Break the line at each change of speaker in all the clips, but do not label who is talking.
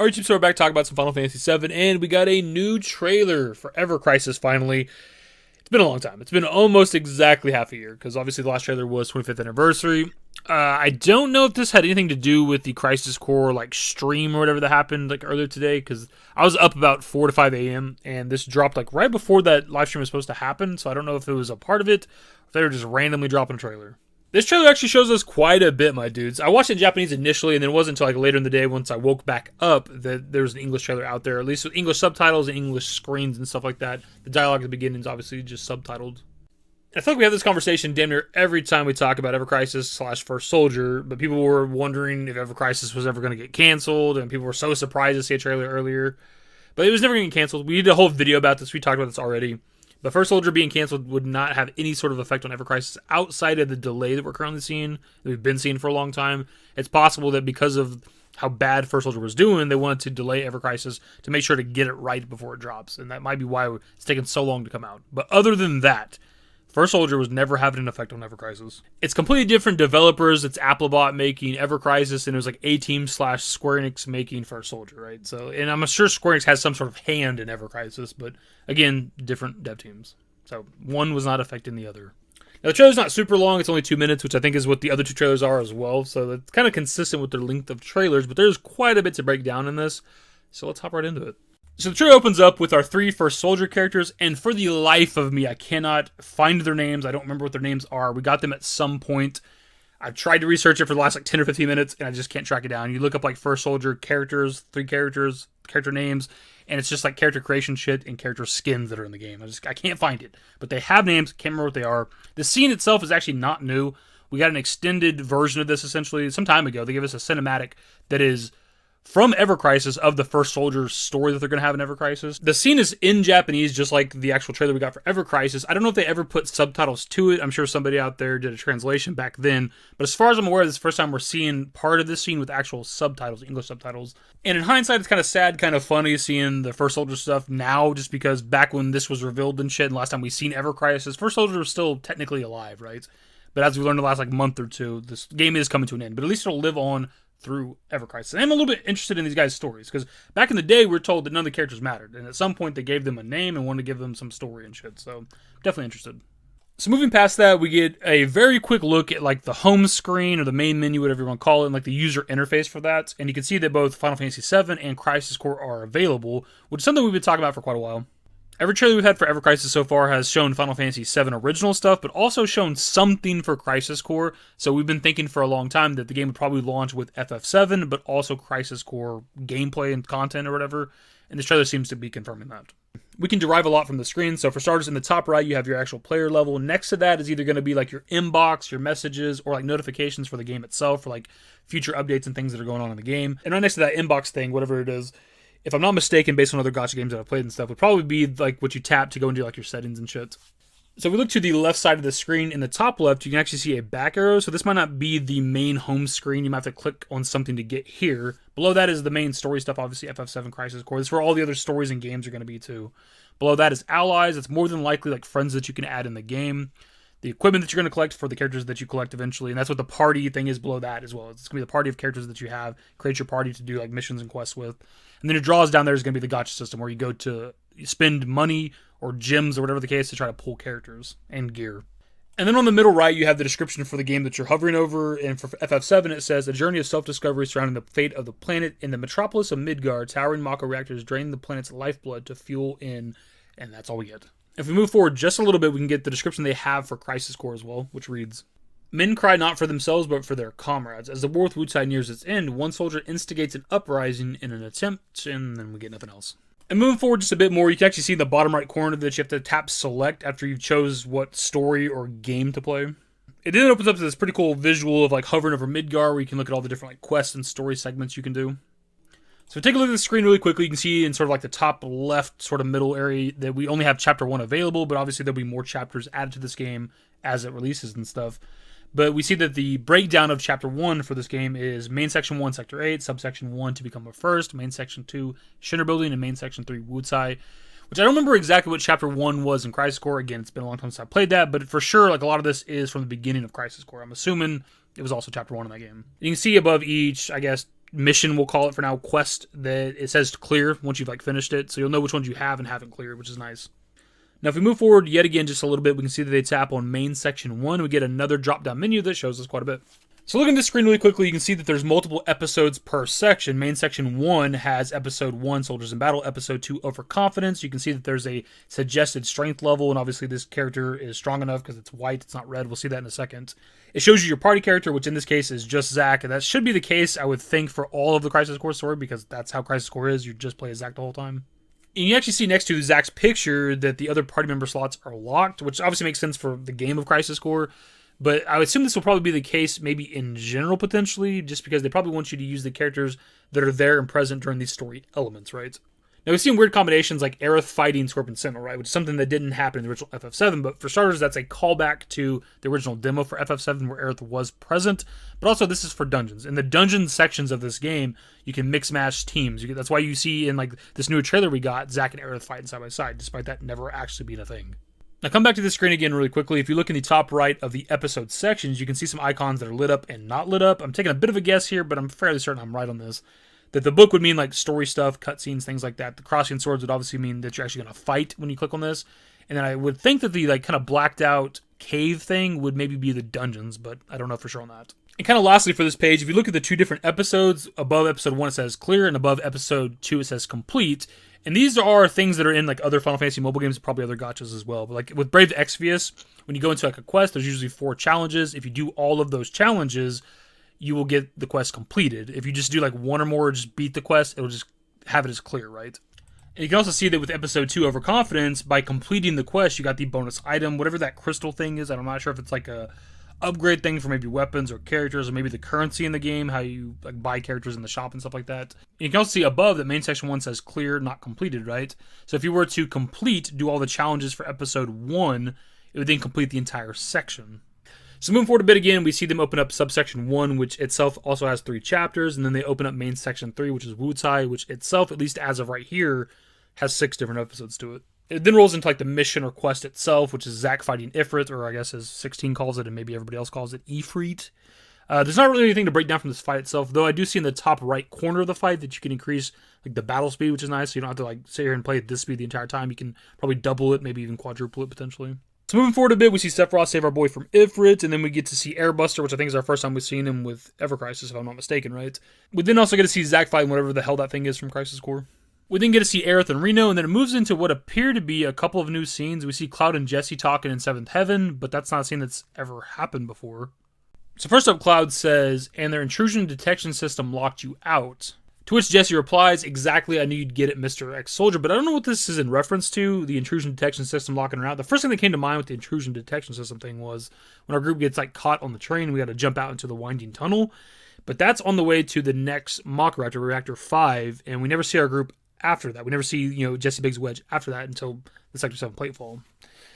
Alright, so we're back talking about some Final Fantasy VII, and we got a new trailer for Ever Crisis finally. It's been a long time. It's been almost exactly half a year, because obviously the last trailer was 25th anniversary. I don't know if this had anything to do with the Crisis Core stream or whatever that happened earlier today, because I was up about 4 to 5 a.m. and this dropped right before that live stream was supposed to happen, so I don't know if it was a part of it, or if they were just randomly dropping a trailer. This trailer actually shows us quite a bit, my dudes. I watched it in Japanese initially, and then it wasn't until later in the day, once I woke back up, that there was an English trailer out there, at least with English subtitles and English screens and stuff like that. The dialogue at the beginning is obviously just subtitled. I feel like we have this conversation damn near every time we talk about Ever Crisis / First Soldier, but people were wondering if Ever Crisis was ever going to get canceled, and people were so surprised to see a trailer earlier. But it was never going to get canceled. We did a whole video about this. We talked about this already. But First Soldier being canceled would not have any sort of effect on Ever Crisis outside of the delay that we're currently seeing, that we've been seeing for a long time. It's possible that because of how bad First Soldier was doing, they wanted to delay Ever Crisis to make sure to get it right before it drops. And that might be why it's taken so long to come out. But other than that, First Soldier was never having an effect on Ever Crisis. It's completely different developers. It's Applebot making Ever Crisis, and it was A-Team / Square Enix making First Soldier, right? So, and I'm sure Square Enix has some sort of hand in Ever Crisis, but again, different dev teams. So one was not affecting the other. Now the trailer's not super long. It's only 2 minutes, which I think is what the other two trailers are as well. So it's kind of consistent with their length of trailers, but there's quite a bit to break down in this. So let's hop right into it. So the trailer opens up with our 3 First Soldier characters, and for the life of me, I cannot find their names. I don't remember what their names are. We got them at some point. I've tried to research it for the last 10 or 15 minutes, and I just can't track it down. You look up First Soldier characters, 3 characters, character names, and it's just character creation shit and character skins that are in the game. I can't find it. But they have names, can't remember what they are. The scene itself is actually not new. We got an extended version of this, essentially, some time ago. They gave us a cinematic that is from Ever Crisis of the First Soldier story that they're going to have in Ever Crisis. The scene is in Japanese, just like the actual trailer we got for Ever Crisis. I don't know if they ever put subtitles to it. I'm sure somebody out there did a translation back then. But as far as I'm aware, this is the first time we're seeing part of this scene with actual subtitles, English subtitles. And in hindsight, it's kind of sad, kind of funny seeing the First Soldier stuff now, just because back when this was revealed and shit, and last time we seen Ever Crisis, First Soldier was still technically alive, right? But as we learned the last month or two, this game is coming to an end. But at least it'll live on through Ever Crisis. And I'm a little bit interested in these guys' stories, because back in the day, we were told that none of the characters mattered, and at some point, they gave them a name and wanted to give them some story and shit, so definitely interested. So moving past that, we get a very quick look at the home screen, or the main menu, whatever you want to call it, and the user interface for that, and you can see that both Final Fantasy VII and Crisis Core are available, which is something we've been talking about for quite a while. Every trailer we've had for Ever Crisis so far has shown Final Fantasy VII original stuff, but also shown something for Crisis Core. So we've been thinking for a long time that the game would probably launch with FF7, but also Crisis Core gameplay and content or whatever. And this trailer seems to be confirming that. We can derive a lot from the screen. So for starters, in the top right, you have your actual player level. Next to that is either going to be your inbox, your messages, or notifications for the game itself, for future updates and things that are going on in the game. And right next to that inbox thing, whatever it is, if I'm not mistaken, based on other gacha games that I've played and stuff, would probably be what you tap to go into your settings and shit. So if we look to the left side of the screen, in the top left, you can actually see a back arrow. So this might not be the main home screen. You might have to click on something to get here. Below that is the main story stuff, obviously FF7 Crisis Core. This is where all the other stories and games are going to be too. Below that is allies. It's more than likely friends that you can add in the game. The equipment that you're going to collect for the characters that you collect eventually, and that's what the party thing is below that as well. It's going to be the party of characters that you have. Create your party to do missions and quests with. And then your draws down there is going to be the gacha system, where you go to spend money or gems or whatever the case to try to pull characters and gear. And then on the middle right, you have the description for the game that you're hovering over, and for FF7 it says, a journey of self-discovery surrounding the fate of the planet. In the metropolis of Midgar, towering Mako reactors drain the planet's lifeblood to fuel in, and that's all we get. If we move forward just a little bit, we can get the description they have for Crisis Core as well, which reads, men cry not for themselves, but for their comrades. As the war with Wutai nears its end, one soldier instigates an uprising in an attempt, and then we get nothing else. And moving forward just a bit more, you can actually see in the bottom right corner that you have to tap select after you've chose what story or game to play. It then opens up to this pretty cool visual of hovering over Midgar, where you can look at all the different quests and story segments you can do. So take a look at the screen really quickly. You can see in the top left middle area that we only have Chapter 1 available, but obviously there'll be more chapters added to this game as it releases and stuff. But we see that the breakdown of Chapter 1 for this game is Main Section 1, Sector 8, Subsection 1 to become a first, Main Section 2, Shinra Building, and Main Section 3, Wutai. Which I don't remember exactly what Chapter 1 was in Crisis Core. Again, it's been a long time since I played that, but for sure, a lot of this is from the beginning of Crisis Core. I'm assuming it was also Chapter 1 in that game. You can see above each, mission, we'll call it for now, quest that it says clear once you've like finished it. So you'll know which ones you have and haven't cleared, which is nice. Now, if we move forward yet again just a little bit, we can see that they tap on main section 1. We get another drop-down menu that shows us quite a bit. So looking at this screen really quickly, you can see that there's multiple episodes per section. Main section 1 has episode 1, Soldiers in Battle, episode 2, Overconfidence. You can see that there's a suggested strength level, and obviously this character is strong enough because it's white, it's not red. We'll see that in a second. It shows you your party character, which in this case is just Zack, and that should be the case, I would think, for all of the Crisis Core story, because that's how Crisis Core is. You just play as Zack the whole time. And you actually see next to Zack's picture that the other party member slots are locked, which obviously makes sense for the game of Crisis Core. But I would assume this will probably be the case maybe in general, potentially, just because they probably want you to use the characters that are there and present during these story elements, right? Now, we've seen weird combinations like Aerith fighting Scorpion Sentinel, right? Which is something that didn't happen in the original FF7, but for starters, that's a callback to the original demo for FF7 where Aerith was present. But also, this is for dungeons. In the dungeon sections of this game, you can mix-match teams. That's why you see in like this new trailer we got, Zack and Aerith fighting side by side, despite that never actually being a thing. Now, come back to this screen again really quickly. If you look in the top right of the episode sections, you can see some icons that are lit up and not lit up. I'm taking a bit of a guess here, but I'm fairly certain I'm right on this. That the book would mean like story stuff, cutscenes, things like that. The crossing swords would obviously mean that you're actually going to fight when you click on this. And then I would think that the like kind of blacked out cave thing would maybe be the dungeons, but I don't know for sure on that. And kind of lastly for this page, if you look at the two different episodes, above episode 1 it says clear, and above episode 2 it says complete. And these are things that are in like other Final Fantasy mobile games, probably other gachas as well. But like with Brave Exvius, when you go into like a quest, there's usually 4 challenges. If you do all of those challenges, you will get the quest completed. If you just do like one or more, just beat the quest, it'll just have it as clear, right? And you can also see that with episode 2, Overconfidence, by completing the quest, you got the bonus item, whatever that crystal thing is. I'm not sure if it's like a upgrade thing for maybe weapons or characters, or maybe the currency in the game, how you like buy characters in the shop and stuff like that. And you can also see above that main section 1 says clear, not completed, right? So if you were to do all the challenges for episode 1, it would then complete the entire section. So moving forward a bit again, we see them open up subsection 1, which itself also has 3 chapters, and then they open up main section 3, which is Wutai, which itself, at least as of right here, has 6 different episodes to it. It then rolls into like the mission or quest itself, which is Zack fighting Ifrit, or I guess as 16 calls it, and maybe everybody else calls it Ifrit. There's not really anything to break down from this fight itself, though I do see in the top right corner of the fight that you can increase like the battle speed, which is nice, so you don't have to like sit here and play at this speed the entire time. You can probably double it, maybe even quadruple it potentially. So moving forward a bit, we see Sephiroth save our boy from Ifrit, and then we get to see Airbuster, which I think is our first time we've seen him with Ever Crisis, if I'm not mistaken, right? We then also get to see Zack fighting whatever the hell that thing is from Crisis Core. We then get to see Aerith and Reno, and then it moves into what appear to be a couple of new scenes. We see Cloud and Jesse talking in 7th Heaven, but that's not a scene that's ever happened before. So first up, Cloud says, and their intrusion detection system locked you out. To which Jesse replies, exactly, I knew you'd get it, Mr. X-Soldier, but I don't know what this is in reference to, the intrusion detection system locking her out. The first thing that came to mind with the intrusion detection system thing was when our group gets like caught on the train, we got to jump out into the winding tunnel. But that's on the way to the next Mach Reactor, Reactor 5, and we never see our group after that. We never see, Jesse Biggs Wedge after that until the Sector 7 Platefall.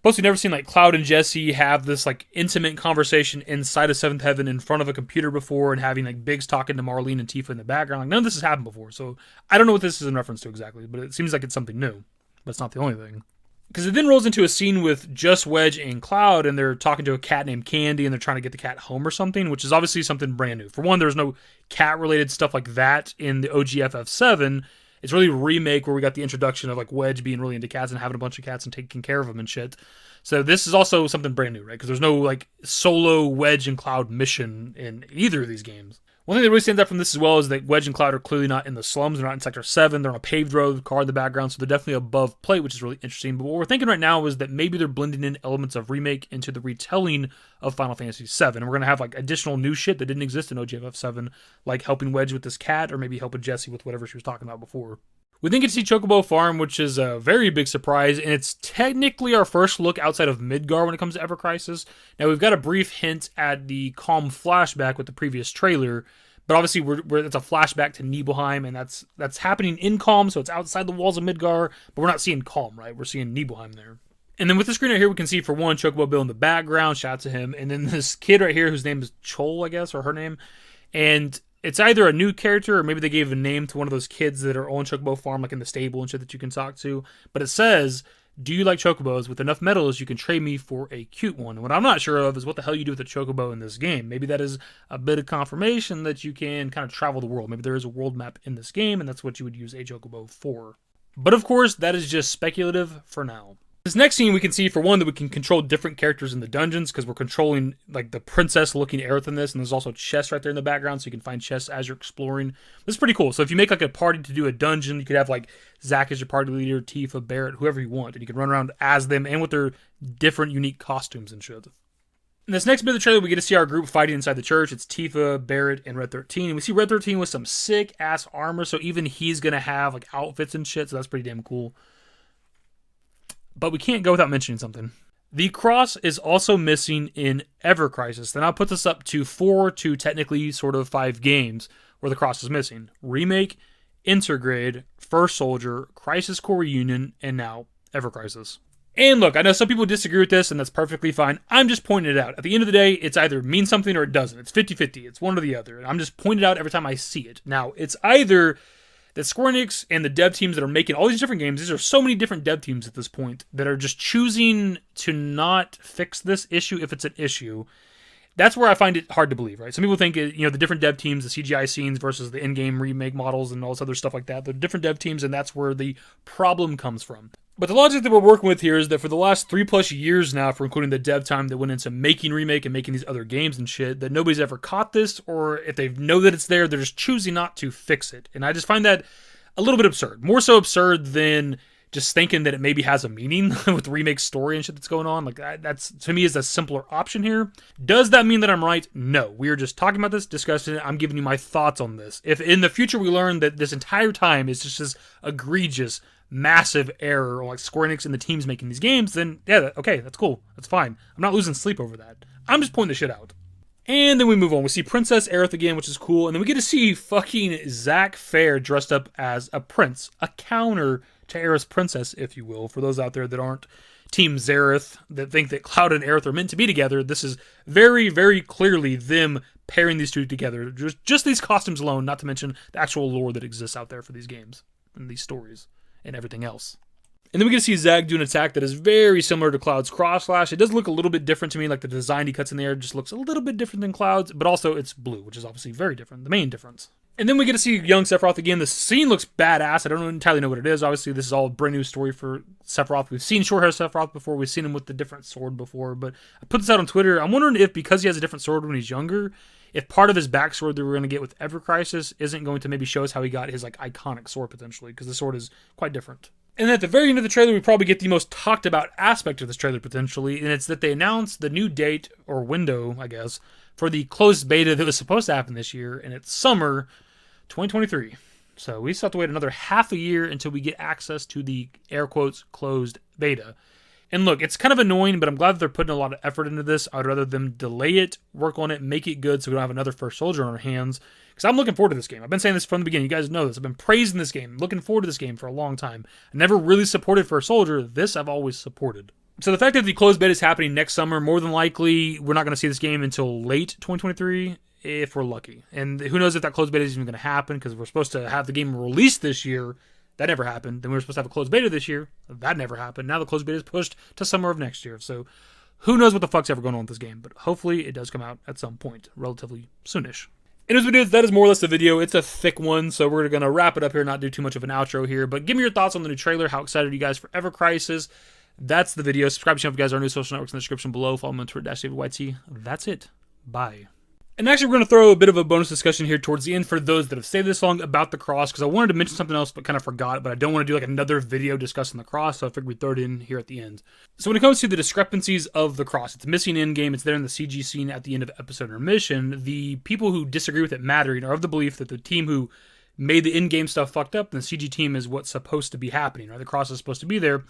Plus, we've never seen like Cloud and Jesse have this like intimate conversation inside of 7th Heaven in front of a computer before, and having like Biggs talking to Marlene and Tifa in the background. Like none of this has happened before, so I don't know what this is in reference to exactly, but it seems like it's something new. But it's not the only thing. Because it then rolls into a scene with just Wedge and Cloud, and they're talking to a cat named Candy, and they're trying to get the cat home or something, which is obviously something brand new. For one, there's no cat-related stuff like that in the OG FF7. It's really a remake where we got the introduction of like Wedge being really into cats and having a bunch of cats and taking care of them and shit. So this is also something brand new, right? Because there's no like solo Wedge and Cloud mission in either of these games. One thing that really stands out from this as well is that Wedge and Cloud are clearly not in the slums. They're not in Sector 7. They're on a paved road, car in the background, so they're definitely above plate, which is really interesting. But what we're thinking right now is that maybe they're blending in elements of Remake into the retelling of Final Fantasy 7. And we're going to have like additional new shit that didn't exist in OGFF 7, like helping Wedge with this cat, or maybe helping Jessie with whatever she was talking about before. We then get to see Chocobo Farm, which is a very big surprise, and it's technically our first look outside of Midgar when it comes to Ever Crisis. Now, we've got a brief hint at the Calm flashback with the previous trailer, but obviously it's a flashback to Nibelheim, and that's happening in Calm, so it's outside the walls of Midgar, but we're not seeing Calm, right? We're seeing Nibelheim there. And then with the screen right here, we can see, for one, Chocobo Bill in the background, shout out to him, and then this kid right here whose name is Chol, I guess, or her name, and it's either a new character or maybe they gave a name to one of those kids that are on Chocobo Farm, like in the stable and shit that you can talk to. But it says, do you like chocobos? With enough medals, you can trade me for a cute one. And what I'm not sure of is what the hell you do with a chocobo in this game. Maybe that is a bit of confirmation that you can kind of travel the world. Maybe there is a world map in this game, and that's what you would use a chocobo for. But of course, that is just speculative for now. This next scene, we can see, for one, that we can control different characters in the dungeons, because we're controlling, like, the princess-looking Aerith in this, and there's also chests right there in the background, so you can find chests as you're exploring. This is pretty cool. So if you make, like, a party to do a dungeon, you could have, like, Zack as your party leader, Tifa, Barrett, whoever you want, and you can run around as them, and with their different, unique costumes and shit. In this next bit of the trailer, we get to see our group fighting inside the church. It's Tifa, Barrett, and Red 13. And we see Red 13 with some sick-ass armor, so even he's going to have, like, outfits and shit, so that's pretty damn cool. But we can't go without mentioning something. The cross is also missing in Ever Crisis. That now puts us up to 4 to technically sort of 5 games where the cross is missing. Remake, Intergrade, First Soldier, Crisis Core Reunion, and now Ever Crisis. And look, I know some people disagree with this, and that's perfectly fine. I'm just pointing it out. At the end of the day, it's either means something or it doesn't. It's 50-50. It's one or the other. And I'm just pointing it out every time I see it. Now, it's either that Square Enix and the dev teams that are making all these different games, these are so many different dev teams at this point that are just choosing to not fix this issue if it's an issue. That's where I find it hard to believe, right? Some people think, the different dev teams, the CGI scenes versus the in-game remake models and all this other stuff like that, they're different dev teams, and that's where the problem comes from. But the logic that we're working with here is that for the last 3+ years now, for including the dev time that went into making Remake and making these other games and shit, that nobody's ever caught this, or if they know that it's there, they're just choosing not to fix it. And I just find that a little bit absurd. More so absurd than just thinking that it maybe has a meaning with the Remake story and shit that's going on. Like, that's, to me, is a simpler option here. Does that mean that I'm right? No. We are just talking about this, discussing it. I'm giving you my thoughts on this. If in the future we learn that this entire time is just this egregious, massive error, or like Square Enix and the teams making these games, then yeah, okay, that's cool. That's fine. I'm not losing sleep over that. I'm just pointing the shit out. And then we move on. We see Princess Aerith again, which is cool. And then we get to see fucking Zack Fair dressed up as a prince. A counter to Aerith's princess, if you will. For those out there that aren't Team Xerath, that think that Cloud and Aerith are meant to be together, this is very, very clearly them pairing these two together. Just these costumes alone, not to mention the actual lore that exists out there for these games and these stories and everything else. And then we get to see Zack do an attack that is very similar to Cloud's Cross Slash. It does look a little bit different to me, like the design he cuts in the air just looks a little bit different than Cloud's, but also it's blue, which is obviously very different, the main difference. And then we get to see young Sephiroth again. The scene looks badass. I don't entirely know what it is. Obviously, this is all a brand new story for Sephiroth. We've seen short hair Sephiroth before. We've seen him with the different sword before, but I put this out on Twitter. I'm wondering if, because he has a different sword when he's younger, if part of his backstory that we're going to get with Ever Crisis isn't going to maybe show us how he got his like iconic sword potentially, because the sword is quite different. And at the very end of the trailer, we probably get the most talked about aspect of this trailer potentially, and it's that they announced the new date, or window, I guess, for the closed beta that was supposed to happen this year, and it's summer 2023. So we still have to wait another half a year until we get access to the, air quotes, closed beta. And look, it's kind of annoying, but I'm glad that they're putting a lot of effort into this. I'd rather them delay it, work on it, make it good so we don't have another First Soldier on our hands. Because I'm looking forward to this game. I've been saying this from the beginning. You guys know this. I've been praising this game, looking forward to this game for a long time. I never really supported First Soldier. This I've always supported. So the fact that the closed beta is happening next summer, more than likely, we're not going to see this game until late 2023, if we're lucky. And who knows if that closed beta is even going to happen, because we're supposed to have the game released this year. That never happened. Then we were supposed to have a closed beta this year. That never happened. Now the closed beta is pushed to summer of next year. So who knows what the fuck's ever going on with this game. But hopefully it does come out at some point, relatively soonish. Anyways, videos, that is more or less the video. It's a thick one, so we're going to wrap it up here, not do too much of an outro here. But give me your thoughts on the new trailer. How excited are you guys for Ever Crisis? That's the video. Subscribe to the channel if you guys are new. Social networks in the description below. Follow me on Twitter, @DavidYT. That's it. Bye. And actually, we're going to throw a bit of a bonus discussion here towards the end for those that have stayed this long about the cross, because I wanted to mention something else but kind of forgot, but I don't want to do like another video discussing the cross, so I figured we'd throw it in here at the end. So when it comes to the discrepancies of the cross, it's missing in-game, it's there in the CG scene at the end of episode intermission. The people who disagree with it mattering are of the belief that the team who made the in-game stuff fucked up, and the CG team is what's supposed to be happening, right? The cross is supposed to be there.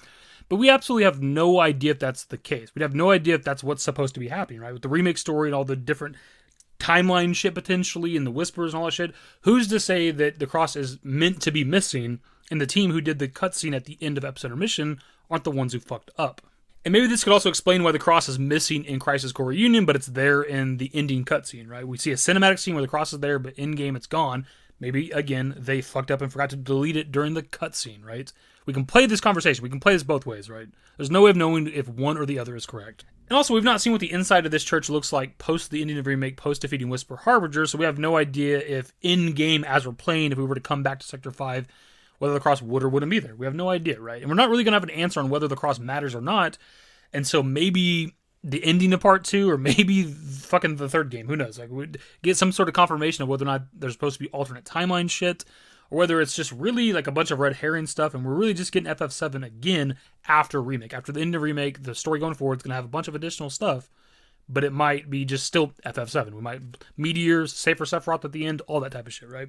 But we absolutely have no idea if that's the case. We have no idea if that's what's supposed to be happening, right? With the remake story and all the different timeline shit potentially and the whispers and all that shit, who's to say that the cross is meant to be missing and the team who did the cutscene at the end of episode intermission aren't the ones who fucked up? And maybe this could also explain why the cross is missing in Crisis Core Reunion, but it's there in the ending cutscene, right? We see a cinematic scene where the cross is there, but in-game it's gone. Maybe, again, they fucked up and forgot to delete it during the cutscene, right? We can play this conversation. We can play this both ways, right? There's no way of knowing if one or the other is correct. And also, we've not seen what the inside of this church looks like post the ending of Remake, post defeating Whisper Harbinger, so we have no idea if in-game, as we're playing, if we were to come back to Sector 5, whether the cross would or wouldn't be there. We have no idea, right? And we're not really going to have an answer on whether the cross matters or not, and so maybe the ending of part 2, or maybe fucking the third game, who knows? Like, we'd get some sort of confirmation of whether or not there's supposed to be alternate timeline shit, or whether it's just really like a bunch of red herring stuff, and we're really just getting FF7 again after Remake. After the end of Remake, the story going forward is going to have a bunch of additional stuff, but it might be just still FF7. We might, meteors, safer Sephiroth at the end, all that type of shit, right?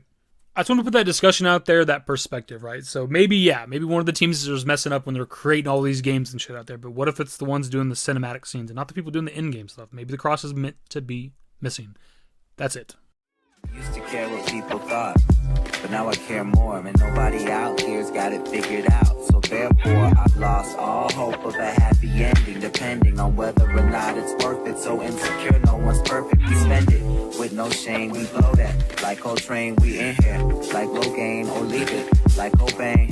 I just want to put that discussion out there, that perspective, right? So maybe one of the teams is messing up when they're creating all these games and shit out there, but what if it's the ones doing the cinematic scenes and not the people doing the in-game stuff? Maybe the cross is meant to be missing. That's it.
Used to care what people thought, but now I care more, and nobody out here's got it figured out. So therefore, I've lost all hope of a happy ending, depending on whether or not it's worth it. So insecure, no one's perfect. We spend it with no shame. We blow that like Coltrane. We in here like Rogaine, or leave it like Cobain.